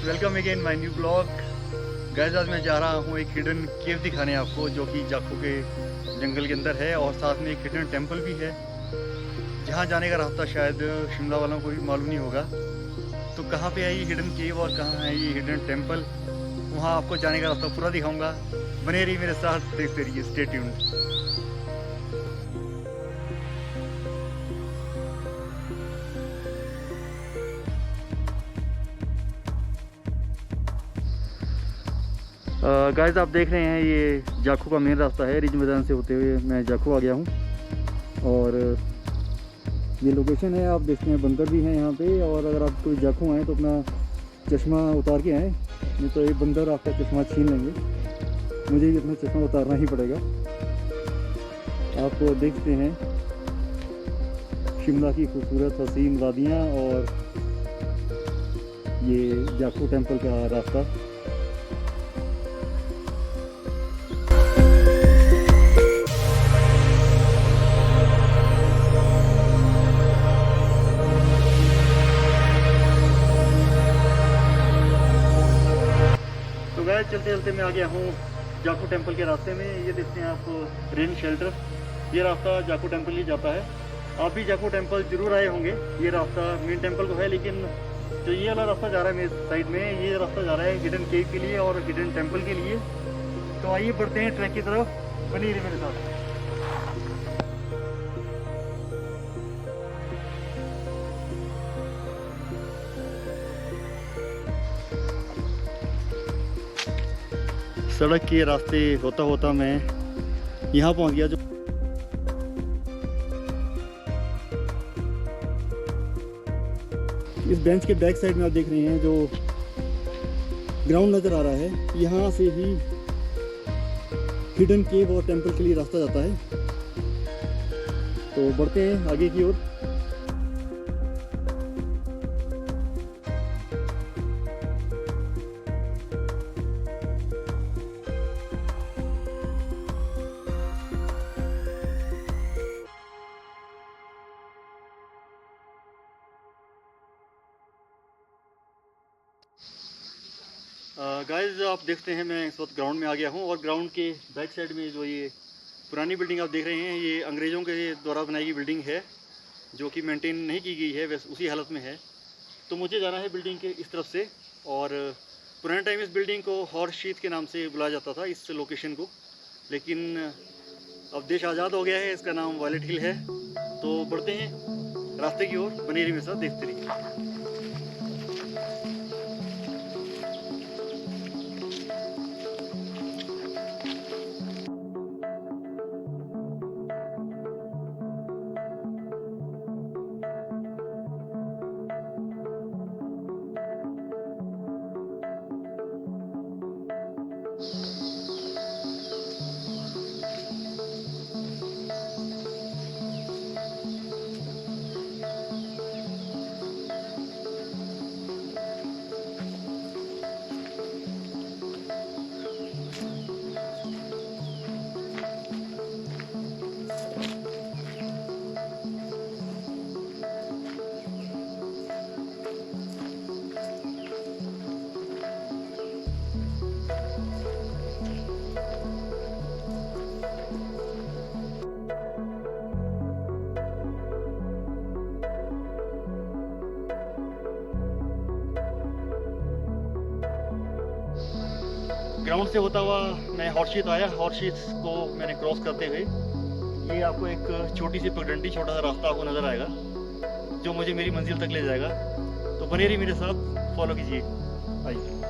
Welcome again my new blog. Guys आज मैं जा रहा हूँ एक हिडन केव दिखाने आपको, जो कि जाखू के जंगल के अंदर है और साथ में एक हिडन टेंपल भी है। जहाँ जाने का रास्ता शायद शिमला वालों को भी मालूम नहीं होगा। तो कहाँ पे है ये हिडन केव और कहाँ है ये हिडन टेंपल, वहाँ आपको जाने का रास्ता पूरा दिखाऊंगा। बने रहिए मेरे साथ, देखते रहिए, स्टे ट्यून्ड। गाइस आप देख रहे हैं ये जाखू का मेन रास्ता है। रिज मैदान से होते हुए मैं जाखू आ गया हूँ और ये लोकेशन है। आप देखते हैं बंदर भी हैं यहाँ पे, और अगर आप कोई जाखू आएँ तो अपना चश्मा उतार के आएँ, नहीं तो ये बंदर आपका चश्मा छीन लेंगे। मुझे भी अपना चश्मा उतारना ही पड़ेगा। आप देखते हैं शिमला की खूबसूरत हसीन वादियाँ और ये जाखू टेम्पल का रास्ता। चलते चलते मैं आ गया हूँ जाखू टेम्पल के रास्ते में। ये देखते हैं आप रेन शेल्टर, ये रास्ता जाखू टेम्पल ही जाता है। आप भी जाखू टेम्पल जरूर आए होंगे। ये रास्ता मेन टेम्पल को है, लेकिन जो ये वाला रास्ता जा रहा है मेरे साइड में, ये रास्ता जा रहा है हिडन केव के लिए और हिडन टेम्पल के लिए। तो आइए बढ़ते हैं ट्रैक की तरफ, बनी रही मेरे साथ। सड़क के रास्ते होता होता मैं यहाँ पहुँच गया। जो इस बेंच के बैक साइड में आप देख रहे हैं, जो ग्राउंड नज़र आ रहा है, यहाँ से ही हिडन केव और टेंपल के लिए रास्ता जाता है। तो बढ़ते हैं आगे की ओर। गाइस आप देखते हैं मैं इस वक्त ग्राउंड में आ गया हूँ, और ग्राउंड के बैक साइड में जो ये पुरानी बिल्डिंग आप देख रहे हैं, ये अंग्रेज़ों के द्वारा बनाई गई बिल्डिंग है, जो कि मेंटेन नहीं की गई है, वैसे उसी हालत में है। तो मुझे जाना है बिल्डिंग के इस तरफ से। और पुराने टाइम इस बिल्डिंग को हॉर्स शीथ के नाम से बुलाया जाता था, इस लोकेशन को। लेकिन अब देश आज़ाद हो गया है, इसका नाम वायलेट हिल है। तो बढ़ते हैं रास्ते की ओर, बने रहिए मेरे साथ, देखते रहिए। ग्राउंड से होता हुआ मैं हॉर्स आया। हॉर्स को मैंने क्रॉस करते हुए ये आपको एक छोटी सी पगडंडी, छोटा सा रास्ता आपको नज़र आएगा, जो मुझे मेरी मंजिल तक ले जाएगा। तो बने रहिए मेरे साथ, फॉलो कीजिए, आइए।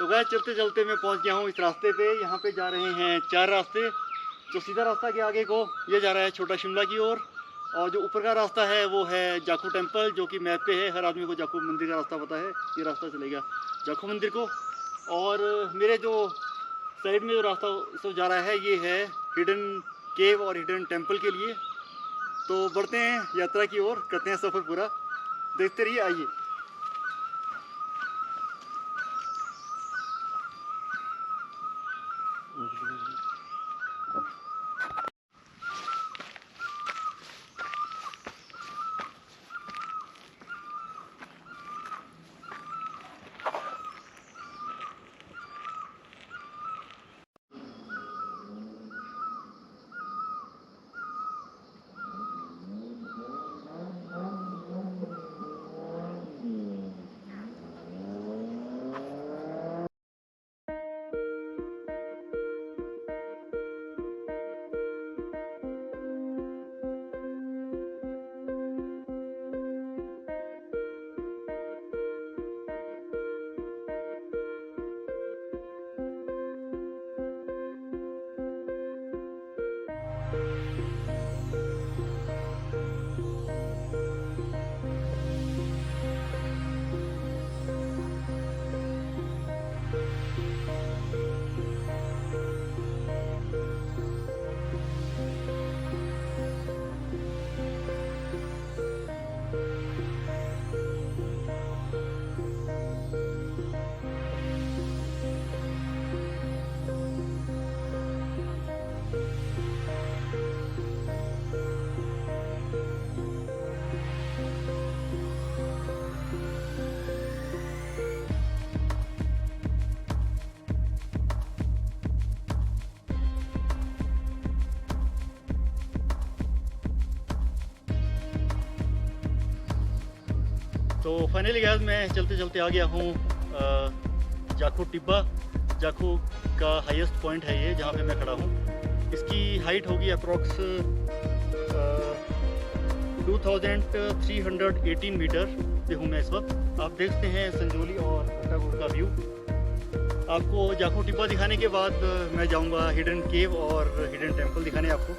तो गैस चलते चलते मैं पहुंच गया हूं इस रास्ते पे। यहाँ पे जा रहे हैं 4 रास्ते। जो सीधा रास्ता के आगे को ये जा रहा है छोटा शिमला की ओर, और जो ऊपर का रास्ता है वो है जाखू टेम्पल, जो कि मैप पे है। हर आदमी को जाखू मंदिर का रास्ता पता है, ये रास्ता चलेगा जाखू मंदिर को। और मेरे जो साइड में जो रास्ता सब जा रहा है ये है हिडन केव और हिडन टेम्पल के लिए। तो बढ़ते हैं यात्रा की ओर, करते हैं सफ़र पूरा, देखते रहिए, आइए। तो फाइनली गैस मैं चलते चलते आ गया हूँ जाखू टिब्बा। जाखू का हाईएस्ट पॉइंट है ये, जहाँ पे मैं खड़ा हूँ। इसकी हाइट होगी अप्रॉक्स 2318 मीटर पे हूँ मैं इस वक्त। आप देखते हैं संजोली और अट्टागुड़ का व्यू। आपको जाखू टिब्बा दिखाने के बाद मैं जाऊँगा हिडन केव और हिडन टेम्पल दिखाने आपको।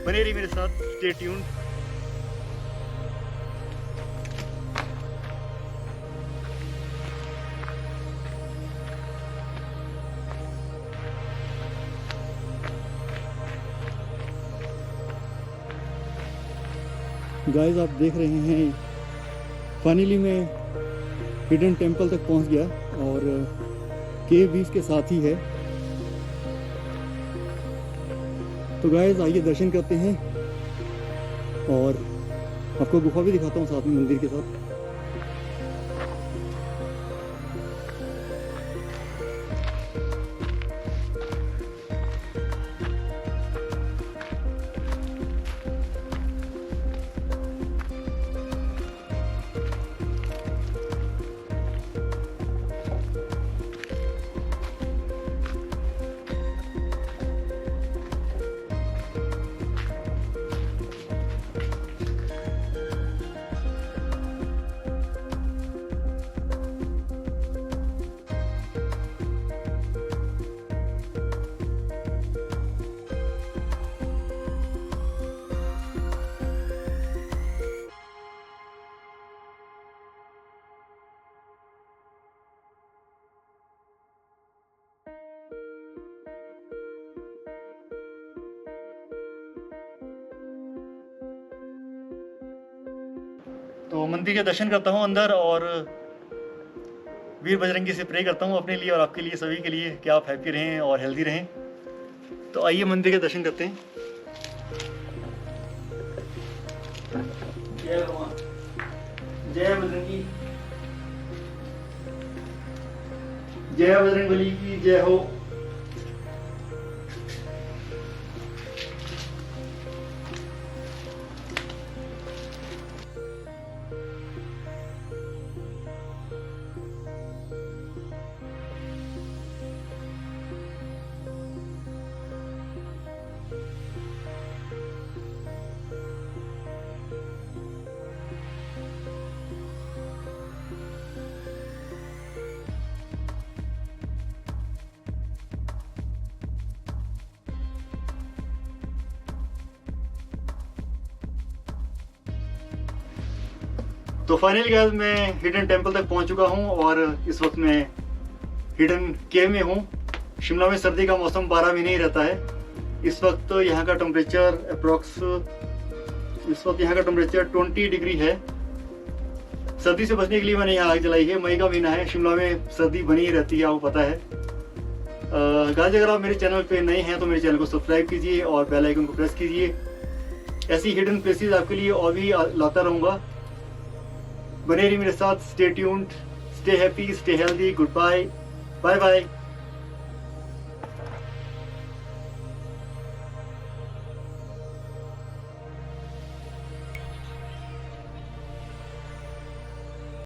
बने रहिए मेरे साथ, स्टे ट्यून्ड। गाइस आप देख रहे हैं, फाइनली मैं हिडन टेम्पल तक पहुंच गया और केव भी इसके साथ ही है। तो गाइस आइए दर्शन करते हैं और आपको गुफा भी दिखाता हूं साथ में मंदिर के साथ। तो मंदिर के दर्शन करता हूँ अंदर और वीर बजरंगी से प्रे करता हूँ अपने लिए और आपके लिए, सभी के लिए, कि आप हैप्पी रहें और हेल्दी रहें। तो आइए मंदिर के दर्शन करते हैं। जय भगवान, जय बजरंगी, जय बजरंगबली की जय हो। तो फाइनली गाइस मैं हिडन टेम्पल तक पहुंच चुका हूं और इस वक्त मैं हिडन केव में हूं। शिमला में सर्दी का मौसम 12 महीने ही रहता है। इस वक्त यहाँ का टेम्परेचर अप्रॉक्स 20 डिग्री है। सर्दी से बचने के लिए मैंने यहाँ आग जलाई है। मई का महीना है, शिमला में सर्दी बनी ही रहती है, आपको पता है। गाइस अगर आप मेरे चैनल पे नए हैं तो मेरे चैनल को सब्सक्राइब कीजिए और बेल आइकन को प्रेस कीजिए। ऐसी हिडन प्लेसेस आपके लिए और भी लाता रहूँगा। बने रहिए मेरे साथ। Stay tuned, stay happy, stay healthy. Goodbye, bye bye.